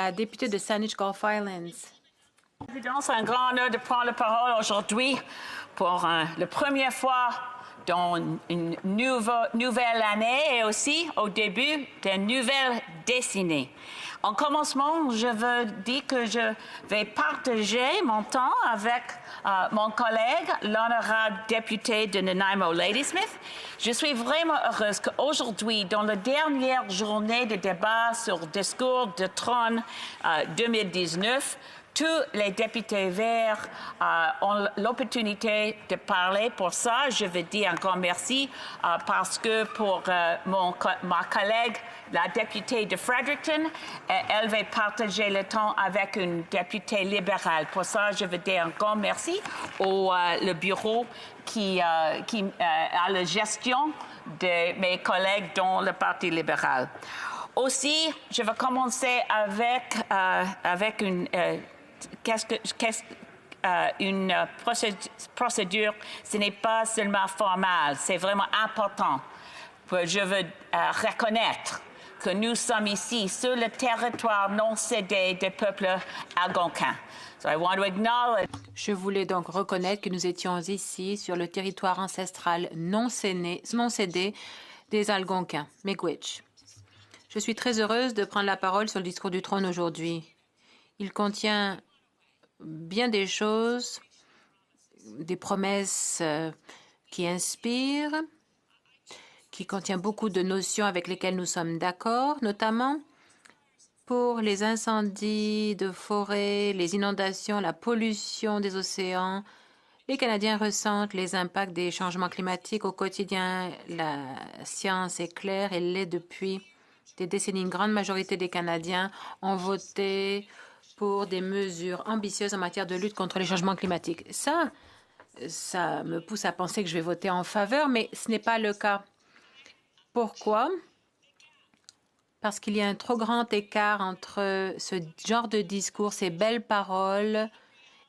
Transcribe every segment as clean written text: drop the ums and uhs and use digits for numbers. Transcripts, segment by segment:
la députée de Saanich Gulf Islands. C'est un grand honneur de prendre la parole aujourd'hui pour la première fois dans une nouvelle année et aussi au début d'une nouvelle décennie. En commencement, je veux dire que je vais partager mon temps avec mon collègue, l'honorable député de Nanaimo Ladysmith. Je suis vraiment heureuse qu'aujourd'hui, dans la dernière journée de débat sur le discours de trône 2019, tous les députés verts ont l'opportunité de parler. Pour ça, je veux dire un grand merci parce que pour ma collègue, la députée de Fredericton, elle va partager le temps avec une députée libérale. Pour ça, je veux dire un grand merci au le bureau qui a la gestion de mes collègues dans le Parti libéral. Aussi, je vais commencer avec une procédure, ce n'est pas seulement formel, c'est vraiment important. Je veux reconnaître que nous sommes ici sur le territoire non cédé des peuples algonquins. So I want to acknowledge... Je voulais donc reconnaître que nous étions ici sur le territoire ancestral non cédé des Algonquins, Miigwech. Je suis très heureuse de prendre la parole sur le discours du trône aujourd'hui. Il contient bien des choses, des promesses qui inspirent, qui contient beaucoup de notions avec lesquelles nous sommes d'accord, notamment pour les incendies de forêt, les inondations, la pollution des océans. Les Canadiens ressentent les impacts des changements climatiques au quotidien. La science est claire, elle l'est depuis des décennies. Une grande majorité des Canadiens ont voté pour des mesures ambitieuses en matière de lutte contre les changements climatiques. Ça me pousse à penser que je vais voter en faveur, mais ce n'est pas le cas. Pourquoi? Parce qu'il y a un trop grand écart entre ce genre de discours, ces belles paroles,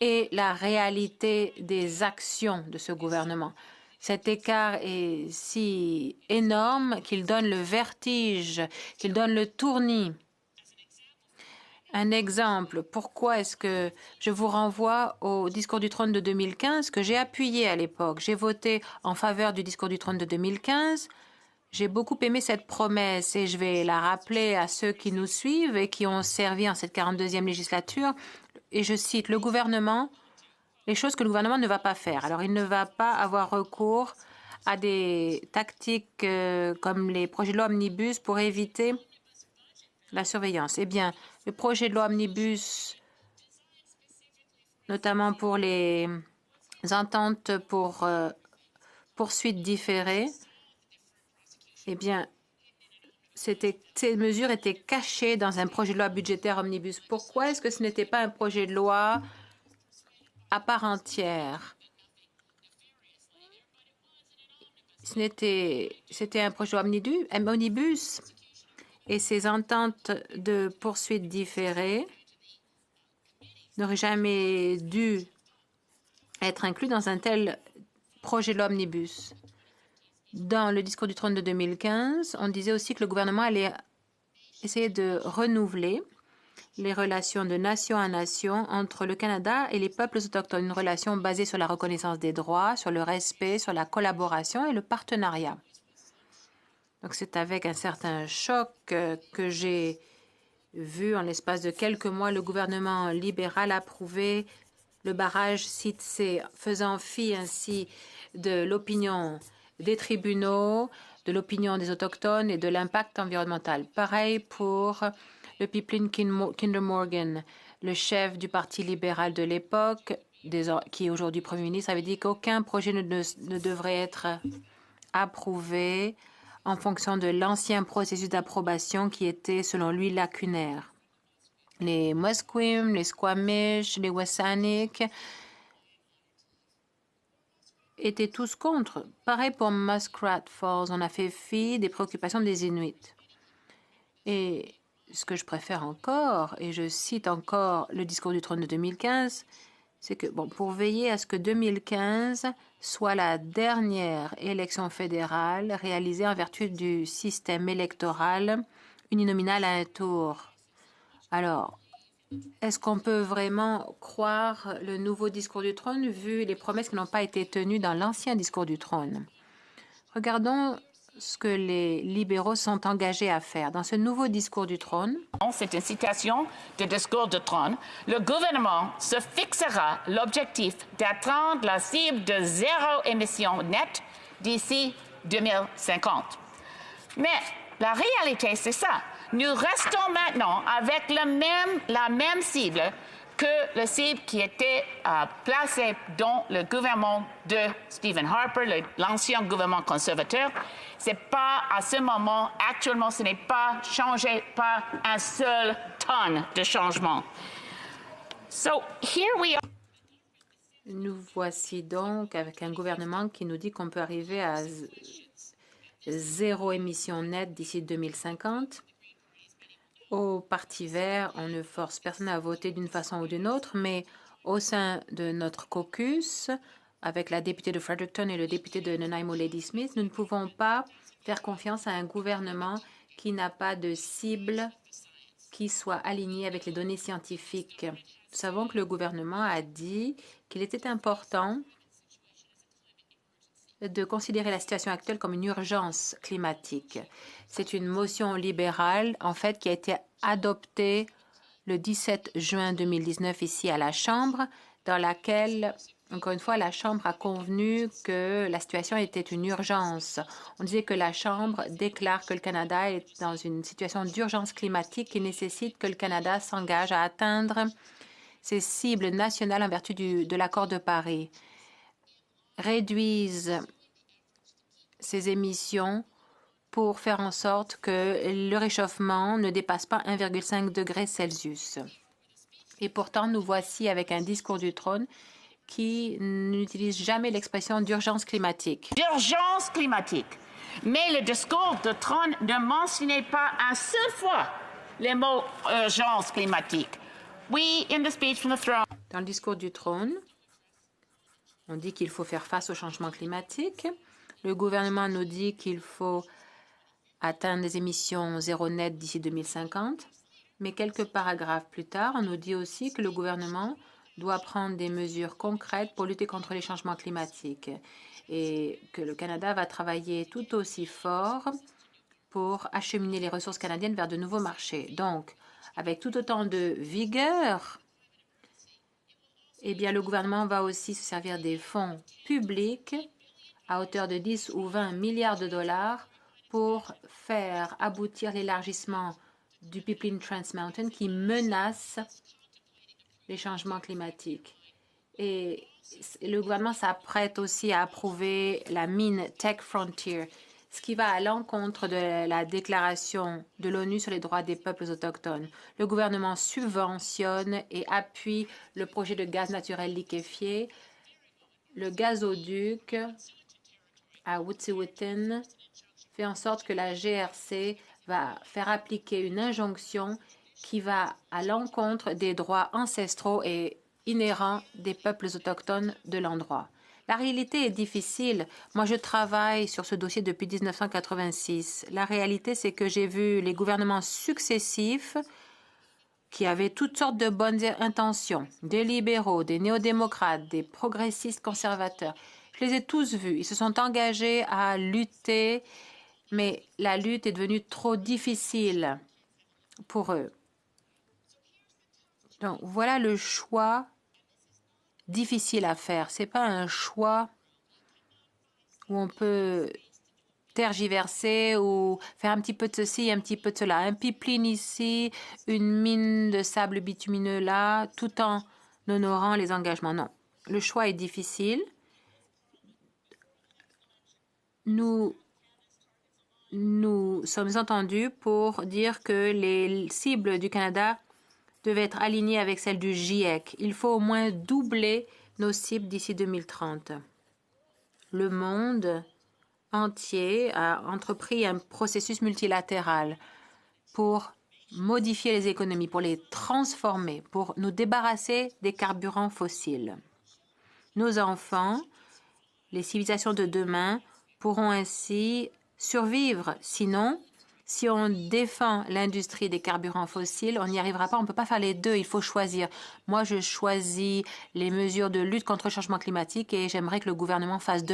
et la réalité des actions de ce gouvernement. Cet écart est si énorme qu'il donne le vertige, qu'il donne le tournis. Un exemple, pourquoi est-ce que je vous renvoie au discours du trône de 2015 que j'ai appuyé à l'époque. J'ai voté en faveur du discours du trône de 2015. J'ai beaucoup aimé cette promesse et je vais la rappeler à ceux qui nous suivent et qui ont servi en cette 42e législature. Et je cite le gouvernement, les choses que le gouvernement ne va pas faire. Alors, il ne va pas avoir recours à des tactiques comme les projets de loi omnibus pour éviter la surveillance. Eh bien, le projet de loi omnibus, notamment pour les ententes pour poursuites différées, eh bien, ces mesures étaient cachées dans un projet de loi budgétaire omnibus. Pourquoi est-ce que ce n'était pas un projet de loi à part entière? C'était un projet de loi omnibus. Et ces ententes de poursuites différées n'auraient jamais dû être inclus dans un tel projet de loi omnibus. Dans le discours du trône de 2015, on disait aussi que le gouvernement allait essayer de renouveler les relations de nation à nation entre le Canada et les peuples autochtones, une relation basée sur la reconnaissance des droits, sur le respect, sur la collaboration et le partenariat. Donc c'est avec un certain choc que j'ai vu en l'espace de quelques mois le gouvernement libéral approuver le barrage site C, faisant fi ainsi de l'opinion des tribunaux, de l'opinion des Autochtones et de l'impact environnemental. Pareil pour le pipeline Kinder Morgan, le chef du Parti libéral de l'époque, qui est aujourd'hui Premier ministre, avait dit qu'aucun projet ne devrait être approuvé en fonction de l'ancien processus d'approbation qui était, selon lui, lacunaire. Les Musqueam, les Squamish, les Wessanik étaient tous contre. Pareil pour Muskrat Falls, on a fait fi des préoccupations des Inuits. Et ce que je préfère encore, et je cite encore le discours du trône de 2015, c'est que, bon, pour veiller à ce que 2015 soit la dernière élection fédérale réalisée en vertu du système électoral uninominal à un tour. Alors, Est-ce qu'on peut vraiment croire le nouveau discours du trône vu les promesses qui n'ont pas été tenues dans l'ancien discours du trône? Regardons ce que les libéraux sont engagés à faire. Dans ce nouveau discours du trône, c'est une citation du discours du trône, le gouvernement se fixera l'objectif d'atteindre la cible de zéro émission nette d'ici 2050. Mais la réalité, c'est ça. Nous restons maintenant avec la même cible que la cible qui était placée dans le gouvernement de Stephen Harper, l'ancien gouvernement conservateur. C'est pas à ce moment, actuellement, ce n'est pas changé par un seul tonne de changement. So here we are. Nous voici donc avec un gouvernement qui nous dit qu'on peut arriver à zéro émission nette d'ici 2050. Au Parti vert, on ne force personne à voter d'une façon ou d'une autre, mais au sein de notre caucus, avec la députée de Fredericton et le député de Nanaimo, Lady Smith, nous ne pouvons pas faire confiance à un gouvernement qui n'a pas de cible qui soit alignée avec les données scientifiques. Nous savons que le gouvernement a dit qu'il était important de considérer la situation actuelle comme une urgence climatique. C'est une motion libérale, en fait, qui a été adoptée le 17 juin 2019 ici à la Chambre, dans laquelle, encore une fois, la Chambre a convenu que la situation était une urgence. On disait que la Chambre déclare que le Canada est dans une situation d'urgence climatique qui nécessite que le Canada s'engage à atteindre ses cibles nationales en vertu de l'accord de Paris, réduisent ses émissions pour faire en sorte que le réchauffement ne dépasse pas 1,5 degré Celsius. Et pourtant, nous voici avec un discours du trône qui n'utilise jamais l'expression d'urgence climatique. D'urgence climatique. Mais le discours du trône ne mentionnait pas une seule fois les mots urgence climatique. We, in the speech from the throne. Dans le discours du trône, on dit qu'il faut faire face au changement climatique. Le gouvernement nous dit qu'il faut atteindre des émissions zéro net d'ici 2050. Mais quelques paragraphes plus tard, on nous dit aussi que le gouvernement doit prendre des mesures concrètes pour lutter contre les changements climatiques et que le Canada va travailler tout aussi fort pour acheminer les ressources canadiennes vers de nouveaux marchés. Donc, avec tout autant de vigueur, eh bien, le gouvernement va aussi se servir des fonds publics à hauteur de 10 ou 20 milliards de dollars pour faire aboutir l'élargissement du pipeline Trans Mountain qui menace les changements climatiques. Et le gouvernement s'apprête aussi à approuver la mine Tech Frontier, ce qui va à l'encontre de la déclaration de l'ONU sur les droits des peuples autochtones. Le gouvernement subventionne et appuie le projet de gaz naturel liquéfié, le gazoduc à Wet'suwet'en fait en sorte que la GRC va faire appliquer une injonction qui va à l'encontre des droits ancestraux et inhérents des peuples autochtones de l'endroit. La réalité est difficile. Moi, je travaille sur ce dossier depuis 1986. La réalité, c'est que j'ai vu les gouvernements successifs qui avaient toutes sortes de bonnes intentions, des libéraux, des néo-démocrates, des progressistes conservateurs. Je les ai tous vus. Ils se sont engagés à lutter, mais la lutte est devenue trop difficile pour eux. Donc, voilà le choix difficile à faire. Ce n'est pas un choix où on peut tergiverser ou faire un petit peu de ceci, un petit peu de cela. Un pipeline ici, une mine de sable bitumineux là, tout en honorant les engagements. Non, le choix est difficile. Nous sommes entendus pour dire que les cibles du Canada devaient être alignées avec celles du GIEC. Il faut au moins doubler nos cibles d'ici 2030. Le monde entier a entrepris un processus multilatéral pour modifier les économies, pour les transformer, pour nous débarrasser des carburants fossiles. Nos enfants, les civilisations de demain, pourront ainsi survivre. Sinon, Si on défend l'industrie des carburants fossiles, on n'y arrivera pas. On ne peut pas faire les deux. Il faut choisir. Moi, je choisis les mesures de lutte contre le changement climatique et j'aimerais que le gouvernement fasse de